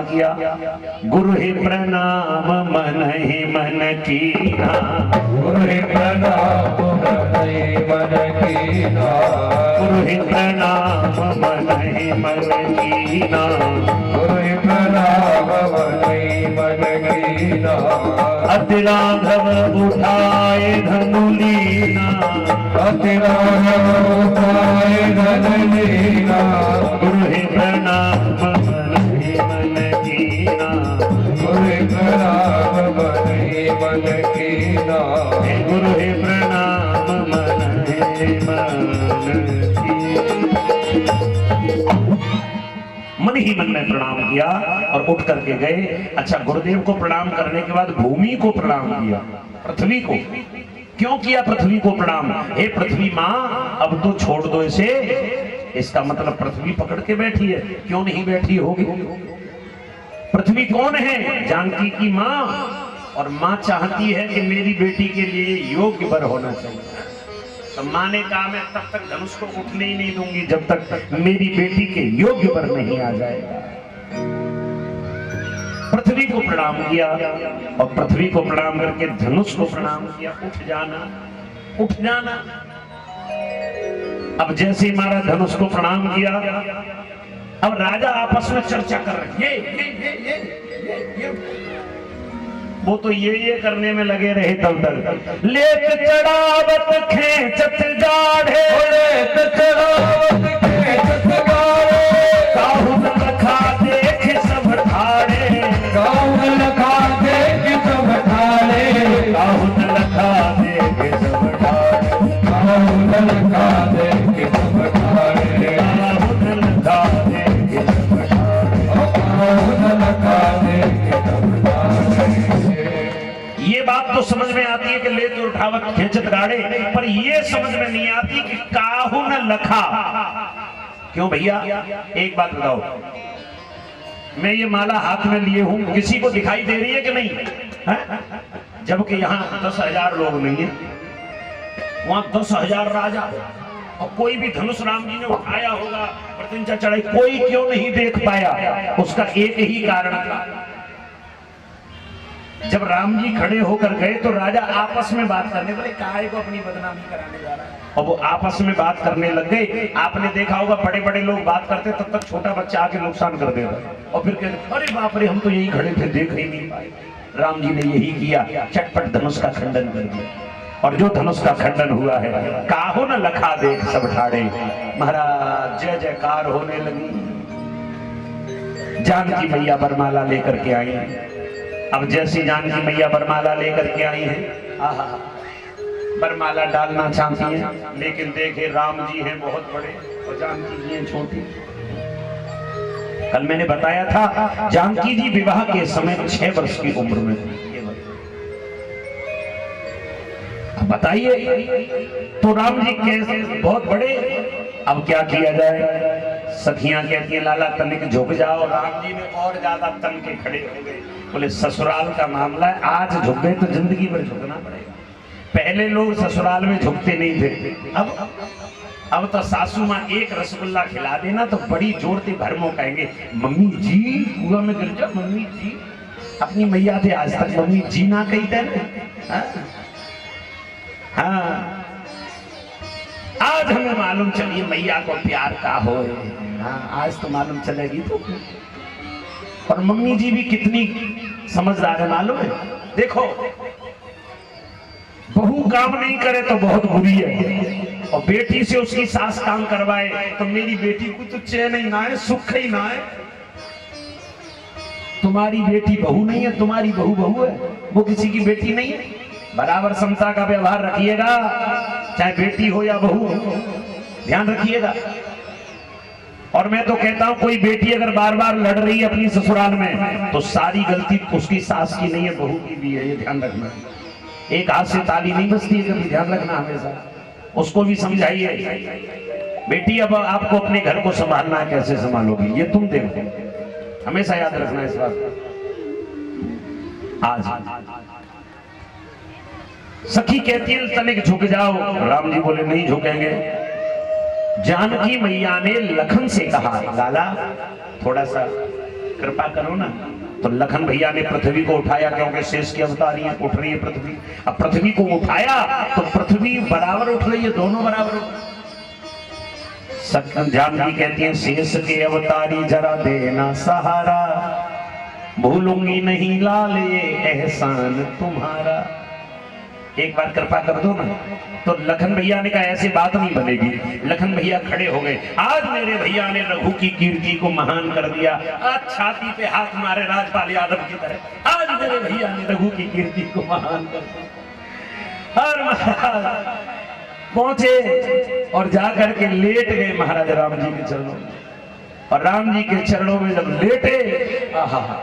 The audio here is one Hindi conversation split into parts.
किया। गुरु ही प्रणाम मन ही मन कीना, गुरु ही प्रणाम मन ही मन कीना, गुरु ही प्रणाम मन ही मन कीना, गुरु ही प्रणाम मन ही मन कीना। अति राघव उठाए धनु लीना, अति राघव उठाए धनु लीना, गुरु ही प्रणाम मन ही मन कीना, गुरु ही प्रणाम मन ही मन कीना, गुरु ही प्रणाम मन ही मन कीना। मन ही मन में प्रणाम किया और उठ करके गए। अच्छा, गुरुदेव को प्रणाम करने के बाद भूमि को प्रणाम किया, पृथ्वी को। क्यों किया पृथ्वी को प्रणाम? हे पृथ्वी माँ, अब तो छोड़ दो इसे। इसका मतलब पृथ्वी पकड़ के बैठी है, क्यों नहीं बैठी होगी? पृथ्वी कौन है? जानकी की माँ, और माँ चाहती है कि मेरी बेटी के लिए योग्य वर होना चाहिए। तो माँ ने कहा मैं तब तक धनुष को उठने ही नहीं दूंगी जब तक मेरी बेटी के योग्य वर नहीं आ जाएगा। पृथ्वी को प्रणाम किया और पृथ्वी को प्रणाम करके धनुष को प्रणाम किया। उठ जाना, उठ जाना। अब जैसे ही महाराज धनुष को प्रणाम किया, अब राजा आपस में चर्चा कर रहे। ये वो तो ये करने में लगे रहे तब तक। लेत चढ़ावत खेचत गाढ़े, लेत चढ़ावत खेचत गाढ़े, काहुन लखा देख सब ठाड़े, काहुन लखा देख सब ठाड़े, काहुन लखा देख सब ठाड़े, काहुन लखा देख सब ठाड़े, काहुन लखा देख सब ठाड़े, काहुन लखा देख सब ठाड़े। ये बात तो समझ में आती है कि लेत उठावत खेचत गाड़े, पर ये समझ में नहीं आती कि काहुन लखा। क्यों भैया? एक बात बताओ, मैं ये माला हाथ में लिए हूं, किसी को दिखाई दे रही है कि नहीं है? जबकि यहाँ 10,000 लोग नहीं है, वहां 10,000 राजा, और कोई भी धनुष राम जी ने उठाया होगा, प्रतिंचा चढ़ाई, कोई क्यों नहीं देख पाया? उसका एक ही कारण था। जब राम जी खड़े होकर गए तो राजा आपस में बात करने लगे, काहे को अपनी बदनामी कराने जा रहा है? और वो आपस में बात करने लग गए। आपने देखा होगा बड़े बड़े लोग बात करते तब तक छोटा बच्चा आके नुकसान कर देता और फिर कहते अरे बाप रे, हम तो यही खड़े थे, देख ही नहीं पाए। राम जी ने यही किया, चटपट धनुष का खंडन कर दिया। और जो धनुष का खंडन हुआ है, काहुन लखा देख सब ठाड़े। महाराज जय जयकार होने लगी। जानकी मैया वरमाला लेकर के आई। अब जैसी जानकी मैया वरमाला लेकर के आई है, आहा, वरमाला डालना चाहती है, लेकिन देखे राम जी हैं बहुत बड़े और जानकी जी हैं छोटी। कल मैंने बताया था जानकी जी विवाह के समय 6 वर्ष की उम्र में थी। बताइए, तो राम जी कैसे बहुत बड़े। अब क्या किया जाए? सखियां कहती है लाला तनिक झुक जाओ। राम जी ने और ज्यादा तन के खड़े हो गए। बोले ससुराल का मामला है, आज झुक गए तो जिंदगी भर झुकना पड़ेगा। पहले लोग ससुराल में झुकते नहीं थे, अब तो सासू माँ एक रसगुल्ला खिला देना तो बड़ी जोर से भरमो कहेंगे मम्मी जी, कुआं में गिर जाओ मम्मी जी। अपनी मैया थे आज तक मम्मी जी ना कहते ना। हाँ, आज हमें मालूम चलिए मैया को प्यार का हो। हाँ, आज तो मालूम चलेगी। तो और मम्मी जी भी कितनी समझदार है मालूम है। देखो, बहू काम नहीं करे तो बहुत बुरी है, और बेटी से उसकी सास काम करवाए तो मेरी बेटी को तो चैन ही ना है, सुख ही ना है। तुम्हारी बेटी बहू नहीं है, तुम्हारी बहू बहू है, वो किसी की बेटी नहीं है। बराबर समता का व्यवहार रखिएगा, चाहे बेटी हो या बहू हो, ध्यान रखिएगा। और मैं तो कहता हूं कोई बेटी अगर बार बार लड़ रही है अपनी ससुराल में तो सारी गलती उसकी सास की नहीं है, बहू की भी है। ये ध्यान रखना, एक हाथ से ताली नहीं बजती है, कभी ध्यान रखना हमेशा। उसको भी समझाइए बेटी अब आपको अपने घर को संभालना है, कैसे संभालोगी ये तुम देखो, हमेशा याद रखना इस बात। आज सखी कहती है तनिक झुक जाओ, राम जी बोले नहीं झुकेंगे। जानकी मैया ने लखन से कहा लाला थोड़ा सा कृपा करो ना। तो लखन भैया ने पृथ्वी को उठाया, क्योंकि शेष की अवतारी है, उठ रही है पृथ्वी। अब पृथ्वी को उठाया तो पृथ्वी बराबर उठ रही है, दोनों बराबर उठ। जानकी कहती है शेष के अवतारी जरा देना सहारा, भूलूंगी नहीं लाल ये एहसान तुम्हारा। एक बार कृपा कर दो ना। तो लखन भैया ने कहा ऐसी बात नहीं बनेगी। लखन भैया खड़े हो गए। आज मेरे भैया ने रघु की कीर्ति को महान कर दिया। आज छाती पे हाथ मारे राजपाल यादव की तरह, आज मेरे भैया ने रघु की कीर्ति को महान कर दिया। और महाराज पहुंचे और जाकर के लेट गए महाराज राम जी के चरणों में। और राम जी के चरणों में जब लेटे, आहा,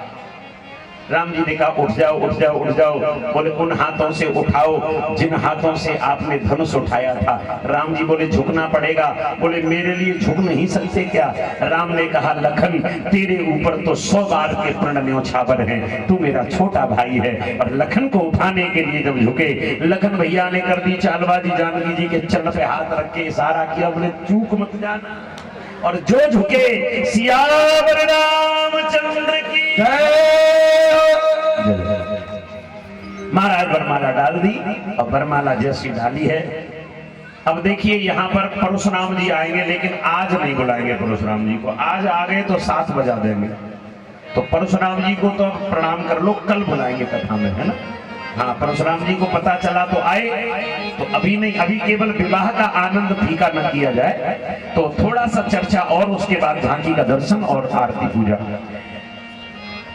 राम जी ने कहा उठ जाओ उठ जाओ उठ जाओ। बोले उन हाथों से उठाओ जिन हाथों से आपने धनुष उठाया था। राम जी बोले झुकना पड़ेगा। बोले मेरे लिए झुक नहीं सकते क्या? राम ने कहा लखन तेरे ऊपर तो 100 बार के प्रण न्योछावर हैं, तू मेरा छोटा भाई है। और लखन को उठाने के लिए जब झुके, लखन भैया ने कर दी चालबाजी, जानकी जी के चरण पे हाथ रख के इशारा किया, बोले चूक मत जाना। और जो झुके सियावर रामचंद्र की महाराज वरमाला डाल दी। और वरमाला जैसी डाली है, अब देखिए यहाँ पर परशुराम जी आएंगे, लेकिन आज नहीं बुलाएंगे परशुराम जी को। आज आ गए तो 7 बजा देंगे। तो परशुराम जी को तो प्रणाम कर लो, कल बुलाएंगे कथा में, है ना। हाँ, परशुराम जी को पता चला तो आए, तो अभी नहीं, अभी केवल विवाह का आनंद फीका न किया जाए, तो थोड़ा सा चर्चा और उसके बाद झांकी का दर्शन और आरती पूजा।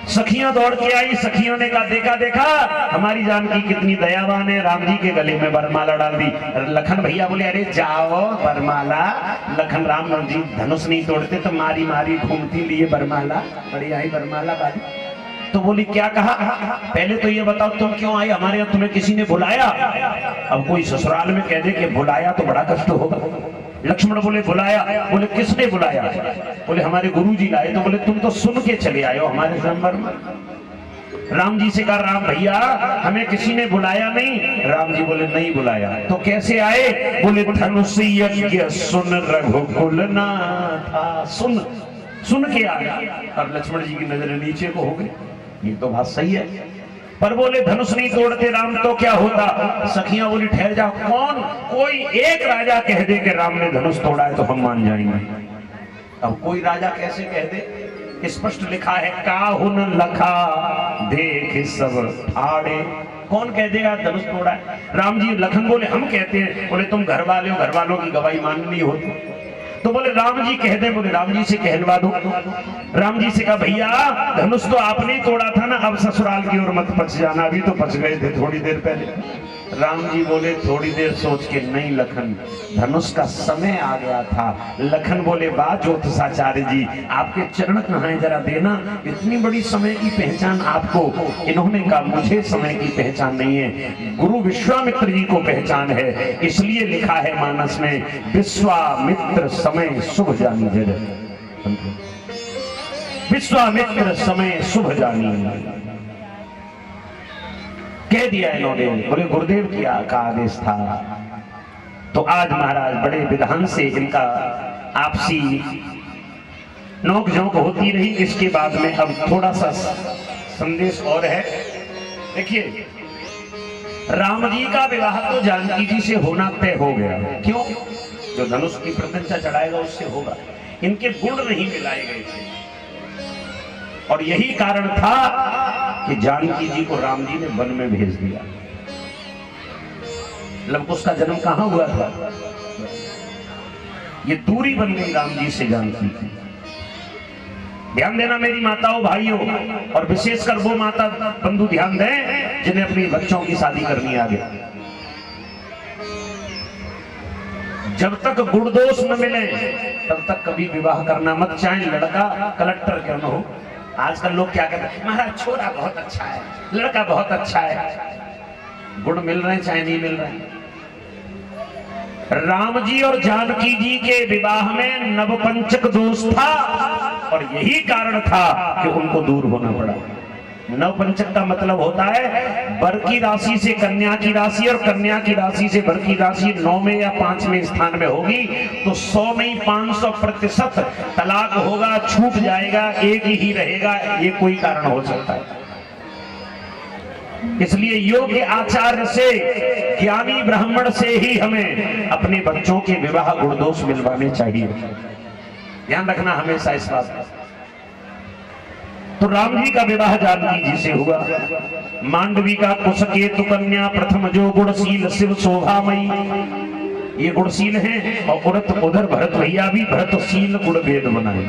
सखियां दौड़ के आई। सखियों ने कहा देखा देखा हमारी जानकी कितनी दयावान है, राम जी के गले में वरमाला डाल दी। लखन भैया बोले अरे जाओ वरमाला। लखन राम जी धनुष नहीं तोड़ते तो मारी मारी घूमती लिए वरमाला, बड़ी आई वरमाला बारी। तो बोली क्या कहा? पहले तो ये बताओ तुम क्यों आई हमारे यहाँ, तुम्हें किसी ने बुलाया? अब कोई ससुराल में कह दे कि बुलाया तो बड़ा कष्ट होगा। लक्ष्मण बोले बुलाया। बोले किसने बुलाया? बोले हमारे गुरुजी लाए। तो बोले तुम तो सुन के चले आए हो हमारे स्वयंवर में। राम जी से कहा राम भैया हमें किसी ने बुलाया नहीं। राम जी बोले नहीं बुलाया। तो कैसे आए? बोले धनुष यज्ञ सुन रघुकुल ना था। सुन सुन के आया। और लक्ष्मण जी की नजर नीचे को हो गई, ये तो बात सही है, पर बोले धनुष नहीं तोड़ते राम तो क्या होता? सखियां बोली ठहर जाओ, कौन कोई एक राजा कह दे कि राम ने धनुष तोड़ा है तो हम मान जाएंगे। अब कोई राजा कैसे कह दे? स्पष्ट लिखा है काहुन लखा देख सब ठाड़े। कौन कह देगा धनुष तोड़ा है? राम जी लखन बोले हम कहते हैं। बोले तुम घर वाले हो, घर वालों की गवाही माननी होती। तो बोले राम जी कह दे। बोले राम जी से कहलवा दो। राम जी से कहा भैया धनुष तो आपने ही तोड़ा था ना, अब ससुराल की ओर मत पच जाना, अभी तो पच गए थे थोड़ी देर पहले। राम जी बोले थोड़ी देर सोच के नहीं लखन, धनुष का समय आ गया था। लखन बोले वाह ज्योतिषाचार्य जी आपके चरण कहाँ है, जरा देना, इतनी बड़ी समय की पहचान आपको। इन्होंने कहा मुझे समय की पहचान नहीं है, गुरु विश्वामित्र जी को पहचान है, इसलिए लिखा है मानस में विश्वामित्र समय शुभ जानी जय। विश्वामित्र समय शुभ जानी कह दिया इन्होंने। बोले गुरुदेव का आदेश था। तो आज महाराज बड़े विधान से इनका आपसी नोक झोंक होती रही। इसके बाद में अब थोड़ा सा संदेश और है। देखिए राम जी का विवाह तो जानकी जी से होना तय हो गया। क्यों? जो धनुष की प्रत्यंचा चढ़ाएगा उससे होगा। इनके गुण नहीं मिलाए गए थे और यही कारण था कि जानकी जी को राम जी ने वन में भेज दिया। लवकुश का जन्म कहां हुआ था? ये दूरी बन गई राम जी से जानकी की। ध्यान देना मेरी माताओं भाइयों, और विशेषकर वो माता बंधु ध्यान दें जिन्हें अपनी बच्चों की शादी करनी आगे। जब तक गुण दोष न मिले तब तक कभी विवाह करना मत, चाहे लड़का कलेक्टर क्यों न हो। आजकल लोग क्या कहते हैं, महाराज छोरा बहुत अच्छा है, लड़का बहुत अच्छा है। गुण मिल रहे हैं चाहे नहीं मिल रहे। राम जी और जानकी जी के विवाह में नवपंचक दोष था और यही कारण था कि उनको दूर होना पड़ा। नवपंचक का मतलब होता है वर की राशि से कन्या की राशि और कन्या की राशि से वर की राशि 9वें या 5वें स्थान में होगी तो 100 में ही 500% तलाक होगा, छूट जाएगा, एक ही रहेगा। ये कोई कारण हो सकता है। इसलिए योग्य आचार्य से, ज्ञानी ब्राह्मण से ही हमें अपने बच्चों के विवाह गुण दोष मिलवाने चाहिए। ध्यान रखना हमेशा इस बात का। तो राम जी का विवाह जानकी जी से हुआ। मांडवी का कुशकेतु कन्या प्रथम जो गुणशील शिव शोभामयी, ये गुणशील हैं। और उधर भरत भैया भी भरतशील गुण वेद बनाए,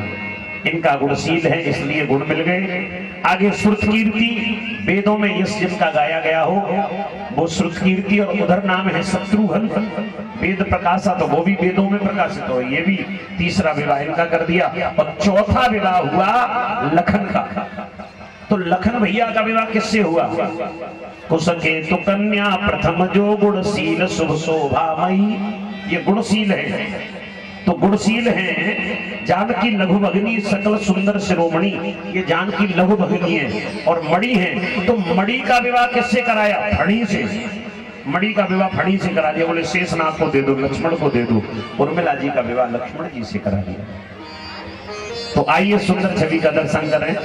इनका गुणशील है इसलिए गुण मिल गए। आगे श्रुत कीर्ति, वेदों में यश जिनका गाया गया हो वो श्रुत कीर्ति, और उधर नाम है शत्रुघ्न, वेद प्रकाशा, तो वो भी वेदों में प्रकाशित हो। ये भी तीसरा विवाह इनका कर दिया। और चौथा विवाह हुआ लखन का। तो लखन भैया का विवाह किससे हुआ? कुशकेतु कन्या प्रथम जो गुणशील शुभ शोभामयी, ये गुणशील है। तो गुणशील है जानकी लघु भगिनी सकल सुंदर शिरोमणि, ये जानकी लघु भगिनी है। और मणि है, तो मणि का विवाह किससे कराया? फणी से। मणि का विवाह फणी से करा दिया। बोले शेषनाग को दे दो, लक्ष्मण को दे दो। उर्मिला जी का विवाह लक्ष्मण जी से करा दिया। तो आइए सुंदर छवि का दर्शन करें।